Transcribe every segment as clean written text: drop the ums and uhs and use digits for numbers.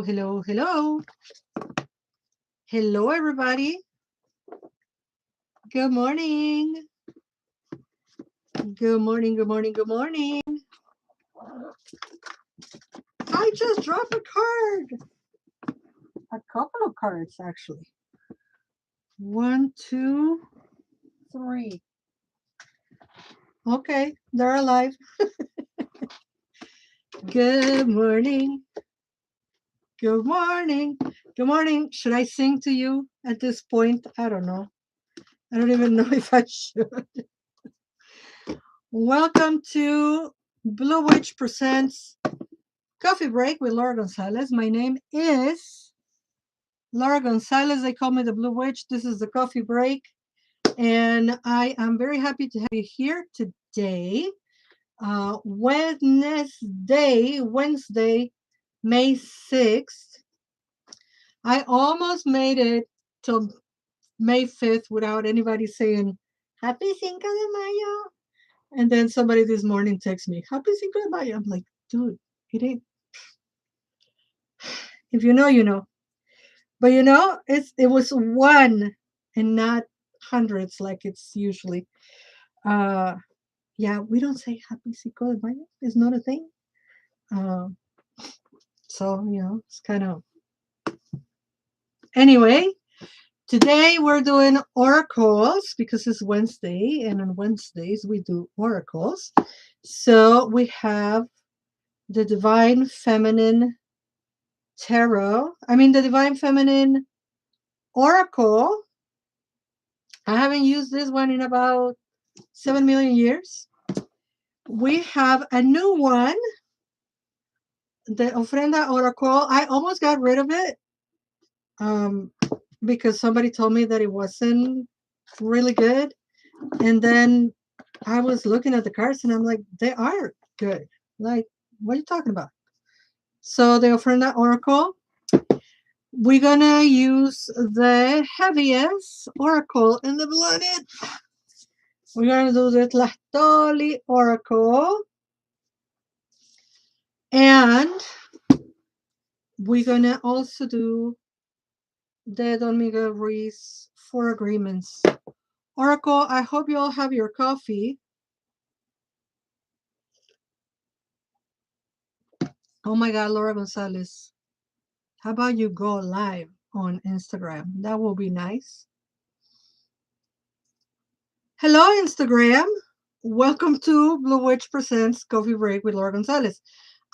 Hello, hello. Hello, everybody. Good morning. Good morning, good morning, good morning. I just dropped a card. A couple of cards, actually. 1, 2, 3. Okay, they're alive. Good morning. Good morning. Good morning. Should I sing to you at this point? I don't know. I don't even know if I should. Welcome to Blue Witch Presents Coffee Break with Laura Gonzalez. My name is Laura Gonzalez. They call me the Blue Witch. This is the Coffee Break. And I am very happy to have you here today. Wednesday, May 6th. I almost made it till May 5th without anybody saying, Happy Cinco de Mayo. And then somebody this morning texts me, Happy Cinco de Mayo. I'm like, dude, it ain't. If you know, you know. But you know, it was one and not hundreds like it's usually. Yeah, we don't say Happy Cinco de Mayo. It's not a thing. So, you know, it's kind of. Anyway, today we're doing oracles because it's Wednesday, and on Wednesdays we do oracles. So we have the Divine Feminine Tarot. The Divine Feminine Oracle. I haven't used this one in about 7 million years. We have a new one, the Ofrenda Oracle. I almost got rid of it because somebody told me that it wasn't really good. And then I was looking at the cards and I'm like, they are good. Like, what are you talking about? So the Ofrenda Oracle, we're going to use the heaviest oracle in the planet. We're going to do the Tlacateteoh Oracle. And we're going to also do the Don Miguel Ruiz 4 Agreements Oracle. I hope you all have your coffee. Oh my God, Laura Gonzalez. How about you go live on Instagram? That will be nice. Hello, Instagram. Welcome to Blue Witch Presents Coffee Break with Laura Gonzalez.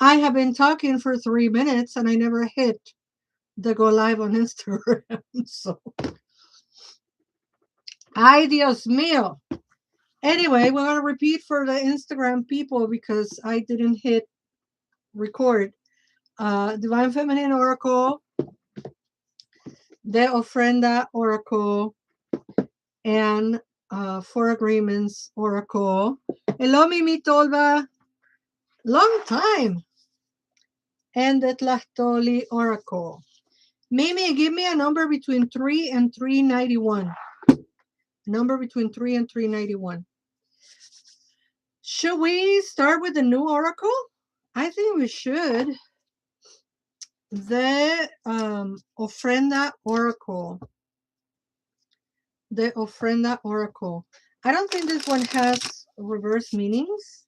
I have been talking for 3 minutes and I never hit the go live on Instagram. So, ay, Dios mío. Anyway, we're going to repeat for the Instagram people because I didn't hit record. Divine Feminine Oracle, the Ofrenda Oracle, and 4 Agreements Oracle. Hello, Mimi Tolba. Long time. And the Tlacateteoh Oracle. Mimi, give me a number between 3 and 391. Number between 3 and 391. Should we start with the new oracle? I think we should. The Ofrenda Oracle. The Ofrenda Oracle. I don't think this one has reverse meanings.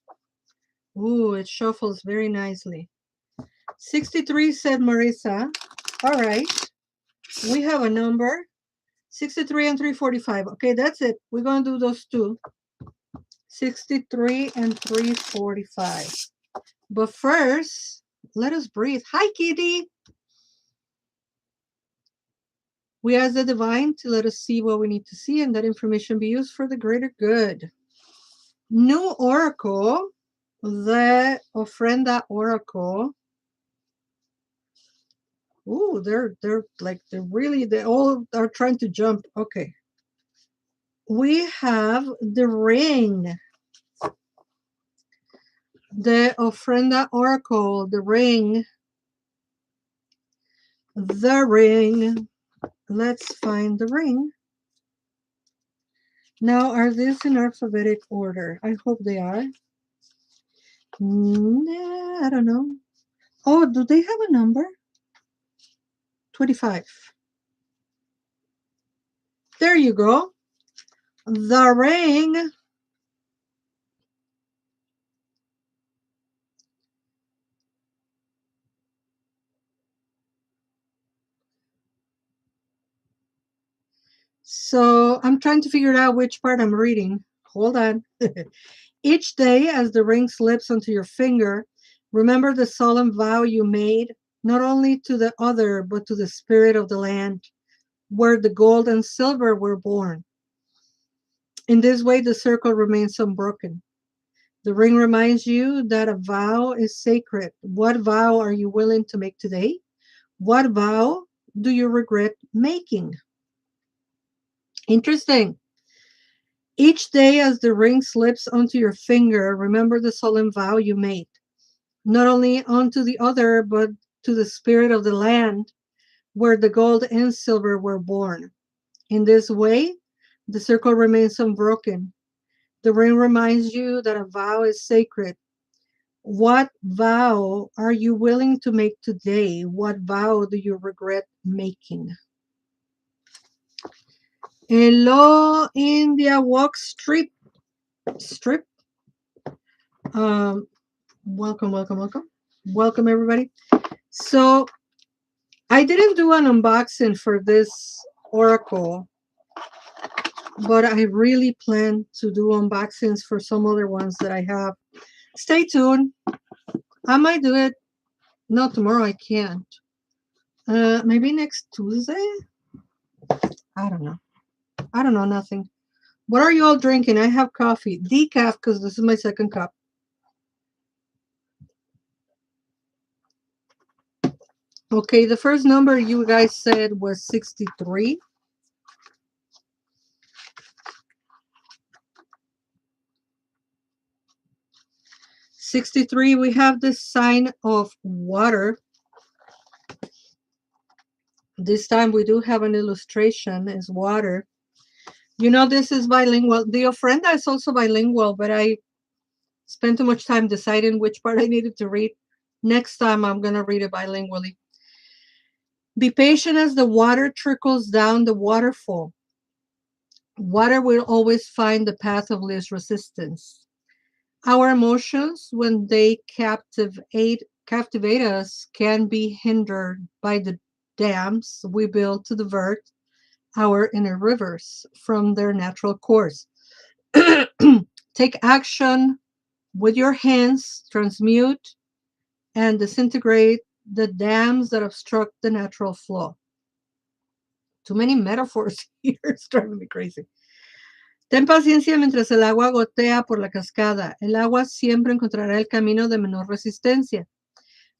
Ooh, it shuffles very nicely. 63, said Marissa. All right. We have a number. 63 and 345. Okay, that's it. We're going to do those two. 63 and 345. But first, let us breathe. Hi, Kitty. We ask the divine to let us see what we need to see and that information be used for the greater good. New oracle, the Ofrenda Oracle. Ooh, they all are trying to jump. Okay. We have the ring. The Ofrenda Oracle, the ring. The ring. Let's find the ring. Now, are these in alphabetic order? I hope they are. I don't know. Oh, do they have a number? 25. There you go. The ring. So I'm trying to figure out which part I'm reading. Hold on. Each day, as the ring slips onto your finger, remember the solemn vow you made, not only to the other, but to the spirit of the land, where the gold and silver were born. In this way, the circle remains unbroken. The ring reminds you that a vow is sacred. What vow are you willing to make today? What vow do you regret making? Interesting. Each day, as the ring slips onto your finger, remember the solemn vow you made, not only unto the other, but to the spirit of the land, where the gold and silver were born. In this way, the circle remains unbroken. The ring reminds you that a vow is sacred. What vow are you willing to make today? What vow do you regret making? Hello, India Walk Strip. Welcome, welcome, welcome. Welcome, everybody. So, I didn't do an unboxing for this oracle, but I really plan to do unboxings for some other ones that I have. Stay tuned. I might do it. No, tomorrow I can't. Maybe next Tuesday? I don't know. I don't know, nothing. What are you all drinking? I have coffee. Decaf, because this is my second cup. Okay, the first number you guys said was 63. 63, we have the sign of water. This time we do have an illustration, is water. You know, this is bilingual. The ofrenda is also bilingual, but I spent too much time deciding which part I needed to read. Next time I'm going to read it bilingually. Be patient as the water trickles down the waterfall. Water will always find the path of least resistance. Our emotions, when they captivate us, can be hindered by the dams we build to divert our inner rivers from their natural course. Take action with your hands, transmute and disintegrate the dams that obstruct the natural flow. Too many metaphors here, it's driving me crazy. Ten paciencia mientras el agua gotea por la cascada. El agua siempre encontrará el camino de menor resistencia.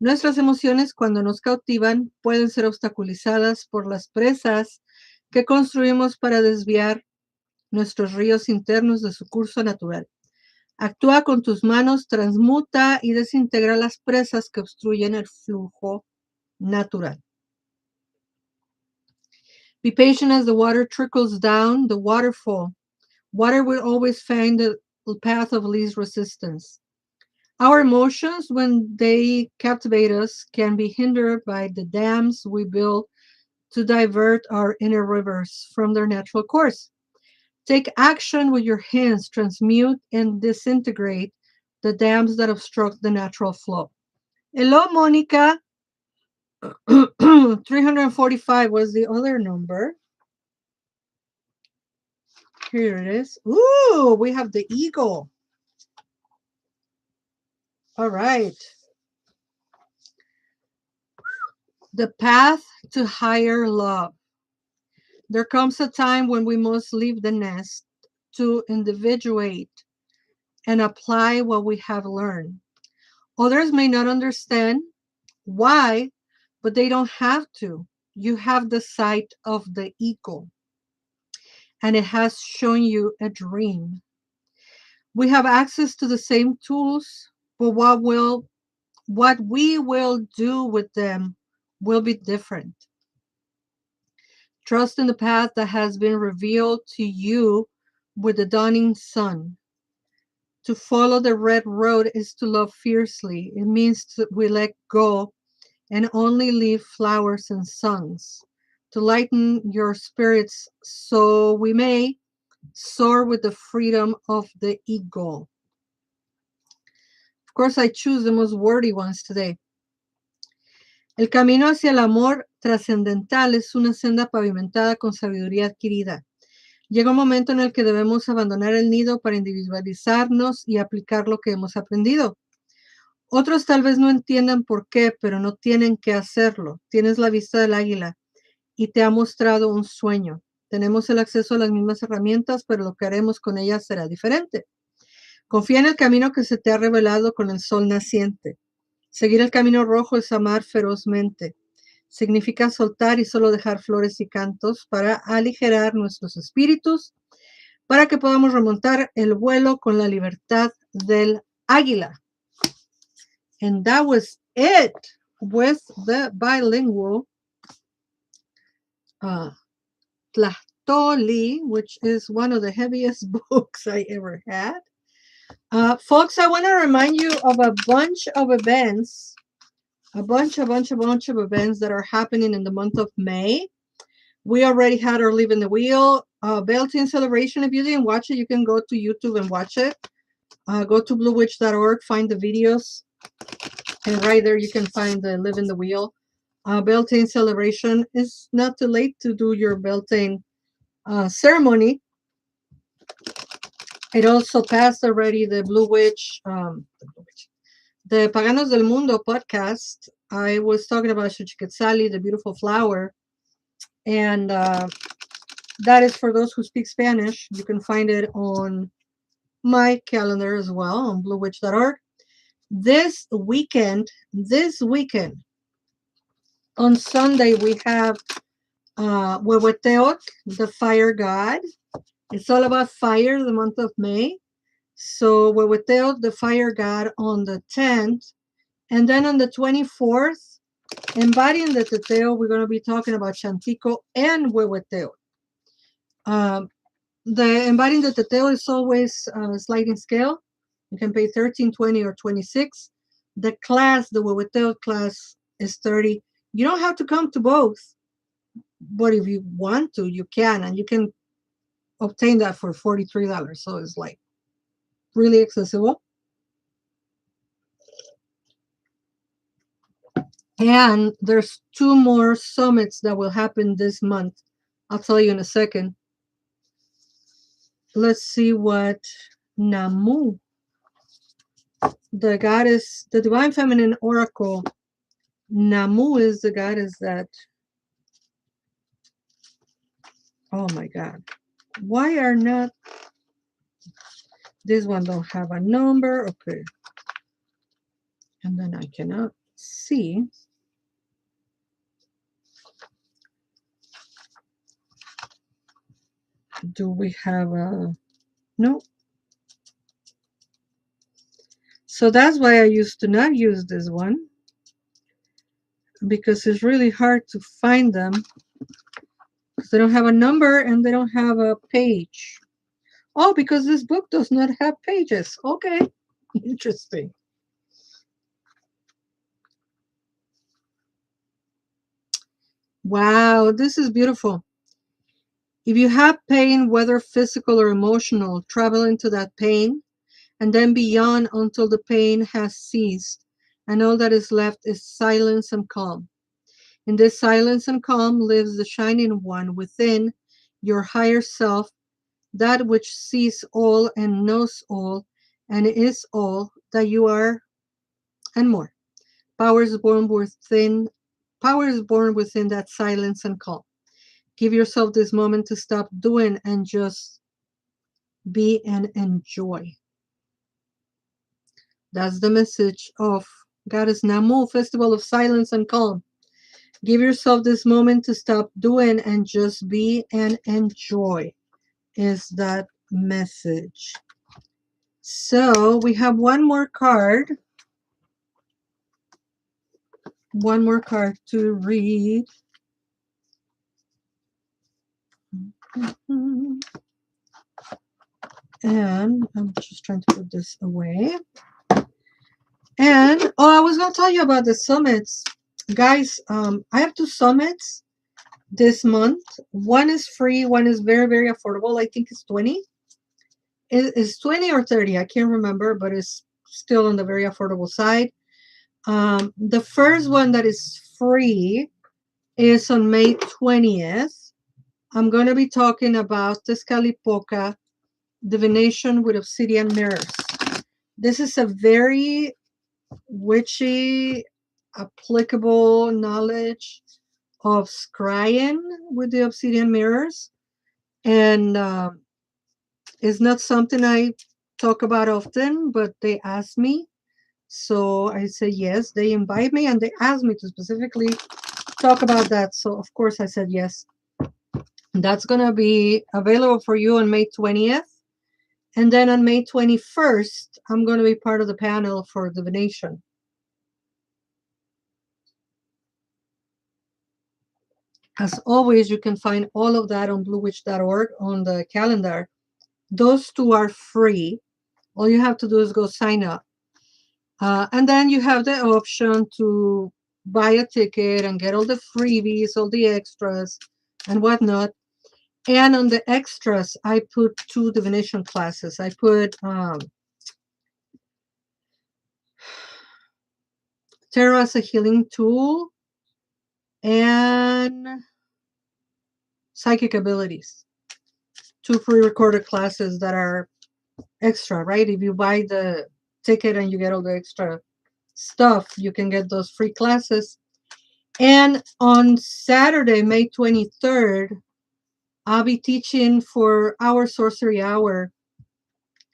Nuestras emociones, cuando nos cautivan, pueden ser obstaculizadas por las presas que construimos para desviar nuestros ríos internos de su curso natural. Actúa con tus manos, transmuta y desintegra las presas que obstruyen el flujo natural. Be patient as the water trickles down the waterfall. Water will always find the path of least resistance. Our emotions, when they captivate us, can be hindered by the dams we build to divert our inner rivers from their natural course. Take action with your hands, transmute and disintegrate the dams that obstruct the natural flow. Hello, Monica. 345 was the other number. Here it is. Ooh, we have the eagle. All right. The path to higher love. There comes a time when we must leave the nest to individuate and apply what we have learned. Others may not understand why, but they don't have to. You have the sight of the eagle, and it has shown you a dream. We have access to the same tools, but what we will do with them will be different. Trust in the path that has been revealed to you with the dawning sun. To follow the red road is to love fiercely. It means we let go and only leave flowers and songs to lighten your spirits so we may soar with the freedom of the ego. Of course, I choose the most wordy ones today. El camino hacia el amor trascendental es una senda pavimentada con sabiduría adquirida. Llega un momento en el que debemos abandonar el nido para individualizarnos y aplicar lo que hemos aprendido. Otros tal vez no entiendan por qué, pero no tienen que hacerlo. Tienes la vista del águila y te ha mostrado un sueño. Tenemos el acceso a las mismas herramientas, pero lo que haremos con ellas será diferente. Confía en el camino que se te ha revelado con el sol naciente. Seguir el camino rojo es amar ferozmente. Significa soltar y solo dejar flores y cantos para aligerar nuestros espíritus, para que podamos remontar el vuelo con la libertad del águila. And that was it with the bilingual Tlacateteoh, which is one of the heaviest books I ever had. Folks, I want to remind you of a bunch of events, a bunch of events that are happening in the month of May. We already had our Live in the Wheel Beltane celebration. If you didn't watch it, you can go to YouTube and watch it. Go to bluewitch.org, find the videos, and right there you can find the Live in the Wheel Beltane celebration. It's not too late to do your Beltane ceremony. It also passed already the Blue Witch, the Paganos del Mundo podcast. I was talking about Xochiquetzalli, the beautiful flower, and that is for those who speak Spanish. You can find it on my calendar as well on bluewitch.org. This weekend, on Sunday, we have Huehueteotl, the fire god. It's all about fire, the month of May. So Huehueteotl, the fire god, on the 10th. And then on the 24th, embodying the Teteoh, we're going to be talking about Chantico and Huehueteotl. The embodying the Teteoh is always sliding scale. You can pay 13, 20, or 26. The class, the Huehueteotl class, is 30. You don't have to come to both, but if you want to, you can, and you can obtain that for $43. So it's like really accessible. And there's 2 more summits that will happen this month. I'll tell you in a second. Let's see what Namu, the goddess, the divine feminine oracle. Namu is the goddess that, oh my God, why are not, this one don't have a number, okay. And then I cannot see. Do we have a, no. So that's why I used to not use this one, because it's really hard to find them because they don't have a number and they don't have a page. Oh, because this book does not have pages. Okay, interesting. Wow, this is beautiful. If you have pain, whether physical or emotional, travel into that pain and then beyond until the pain has ceased and all that is left is silence and calm. In this silence and calm lives the shining one within your higher self, that which sees all and knows all and is all that you are and more. Power is born within that silence and calm. Give yourself this moment to stop doing and just be and enjoy. That's the message of Goddess Namu, Festival of Silence and Calm. Give yourself this moment to stop doing and just be and enjoy, is that message. So we have one more card. One more card to read. And I'm just trying to put this away. And, oh, I was going to tell you about the summits. Guys, I have 2 summits this month. One is free, one is very, very affordable. I think it's 20. It's 20 or 30, I can't remember, but it's still on the very affordable side. The first one that is free is on May 20th. I'm going to be talking about Tezcatlipoca, Divination with Obsidian Mirrors. This is a very witchy, applicable knowledge of scrying with the Obsidian Mirrors. And it's not something I talk about often, but they asked me. So I said yes. They invite me and they asked me to specifically talk about that. So of course I said yes. That's going to be available for you on May 20th. And then on May 21st, I'm going to be part of the panel for Divination. As always, you can find all of that on bluewitch.org on the calendar. Those 2 are free. All you have to do is go sign up. And then you have the option to buy a ticket and get all the freebies, all the extras and whatnot. And on the extras, I put 2 divination classes. I put Tarot as a healing tool and psychic abilities. 2 pre-recorded classes that are extra, right? If you buy the ticket and you get all the extra stuff, you can get those free classes. And on Saturday, May 23rd, I'll be teaching for our sorcery hour,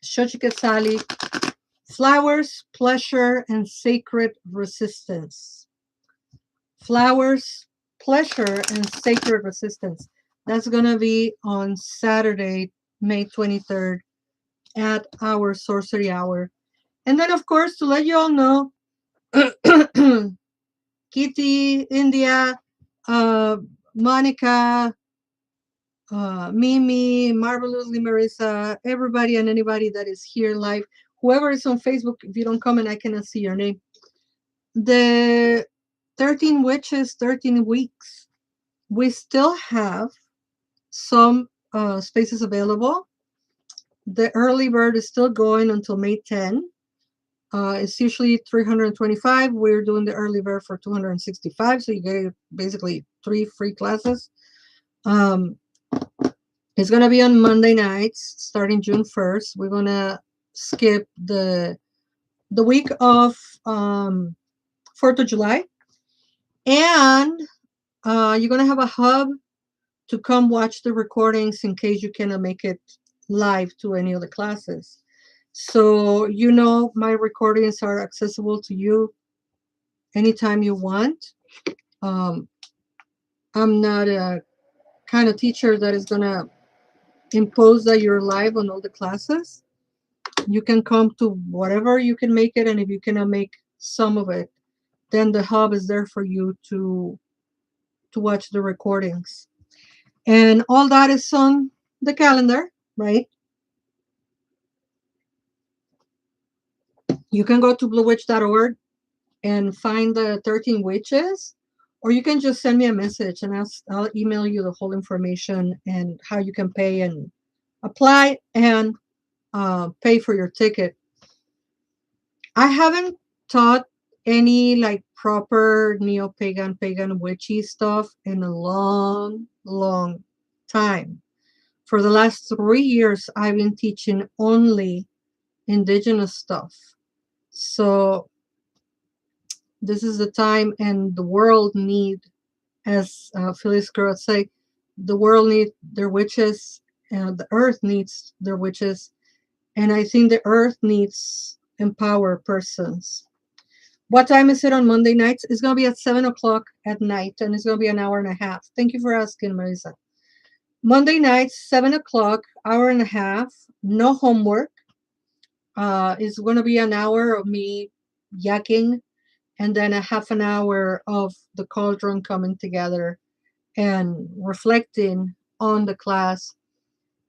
Xochiquetzalli, flowers, pleasure, and sacred resistance. Flowers, pleasure, and sacred resistance. That's going to be on Saturday, May 23rd at our sorcery hour. And then, of course, to let you all know, Kitty, India, Monica, Mimi, Marvelously Marissa, everybody and anybody that is here live, whoever is on Facebook, if you don't comment, I cannot see your name. The 13 Witches, 13 Weeks, we still have some spaces available. The early bird is still going until May 10. It's usually 325. We're doing the early bird for 265, so you get basically 3 free classes. It's going to be on Monday nights starting June 1st. We're going to skip the week of 4th of July. And you're going to have a hub to come watch the recordings in case you cannot make it live to any of the classes. So, you know, my recordings are accessible to you anytime you want. I'm not a kind of teacher that is going to impose that you're live on all the classes. You can come to whatever you can make it, and if you cannot make some of it, then the hub is there for you to watch the recordings. And all that is on the calendar, right? You can go to bluewitch.org and find the 13 witches, or you can just send me a message and I'll email you the whole information and how you can pay and apply and pay for your ticket. I haven't taught any like proper neo-pagan, pagan witchy stuff in a long, long time. For the last 3 years, I've been teaching only indigenous stuff. So this is the time, and the world need, as Phyllis Curot say, the world needs their witches, and the earth needs their witches, and I think the earth needs empowered persons. What time is it on Monday nights? It's going to be at 7 o'clock at night, and it's going to be an hour and a half. Thank you for asking, Marisa. Monday nights, 7 o'clock, hour and a half, no homework. It's going to be an hour of me yakking, and then a half an hour of the cauldron coming together and reflecting on the class.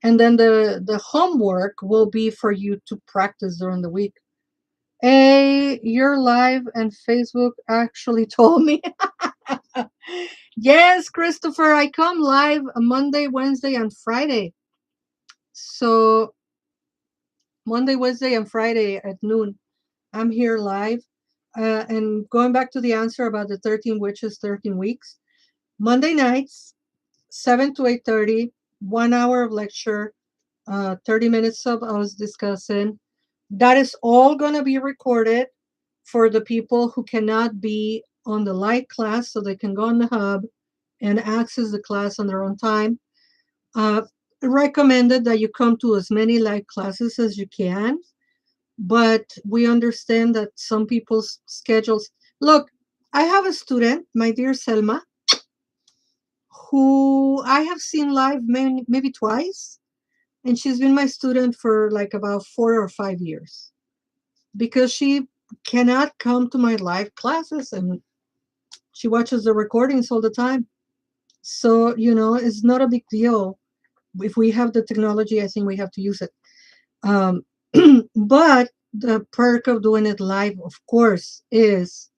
And then the homework will be for you to practice during the week. You're live and Facebook actually told me. Yes, Christopher, I come live Monday, Wednesday, and Friday. So Monday, Wednesday, and Friday at noon, I'm here live. And going back to the answer about the 13 witches, 13 weeks, Monday nights, 7 to 8:30, 1 hour of lecture, 30 minutes of us discussing. That is all going to be recorded for the people who cannot be on the live class, so they can go on the hub and access the class on their own time. Recommended that you come to as many live classes as you can, but we understand that some people's schedules. Look, I have a student, my dear Selma, who I have seen live maybe twice, and she's been my student for like about 4 or 5 years because she cannot come to my live classes and she watches the recordings all the time. So, it's not a big deal. If we have the technology, I think we have to use it. Um, but the perk of doing it live, of course, is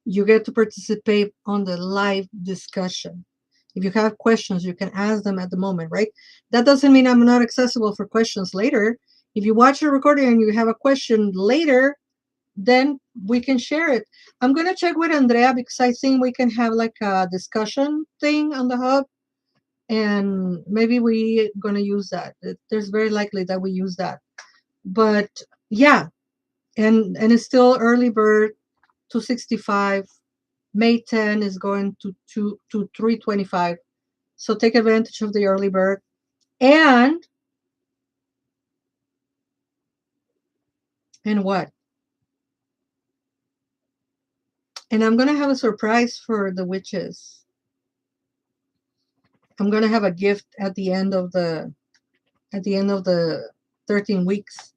you get to participate on the live discussion. If you have questions, you can ask them at the moment, right? That doesn't mean I'm not accessible for questions later. If you watch the recording and you have a question later, then we can share it. I'm going to check with Andrea because I think we can have like a discussion thing on the hub, and maybe we're going to use that. There's very likely that we use that. But yeah, and it's still early bird, 265. May 10 is going to 325. So take advantage of the early bird. And what? And I'm going to have a surprise for the witches. I'm going to have a gift at the end of the 13 weeks.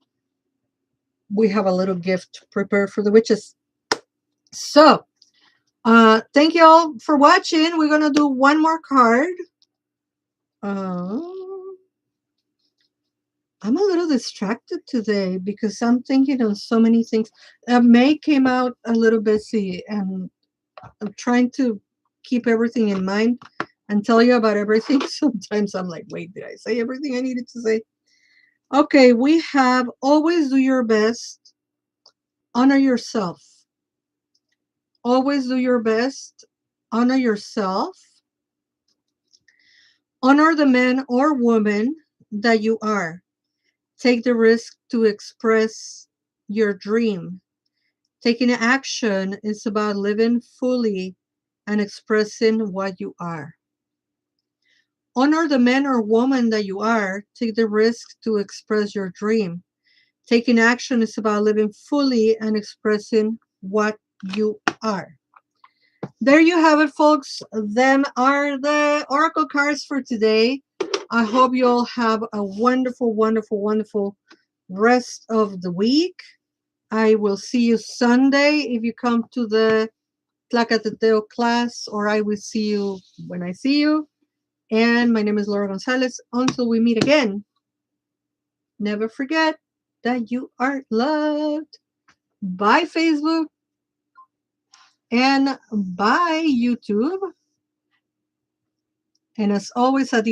We have a little gift prepared for the witches. So, thank you all for watching. We're going to do one more card. I'm a little distracted today because I'm thinking on so many things. May came out a little busy, and I'm trying to keep everything in mind and tell you about everything. Sometimes I'm like, wait, did I say everything I needed to say? Okay, we have always do your best, honor yourself. Always do your best, honor yourself, honor the man or woman that you are. Take the risk to express your dream. Taking action is about living fully and expressing what you are. Honor the man or woman that you are. Take the risk to express your dream. Taking action is about living fully and expressing what you are. There you have it, folks. Them are the oracle cards for today. I hope you all have a wonderful, wonderful, wonderful rest of the week. I will see you Sunday if you come to the Tlacateteoh class, or I will see you when I see you. And my name is Laura Gonzalez. Until we meet again, never forget that you are loved. Bye, Facebook. And bye, YouTube. And as always, at the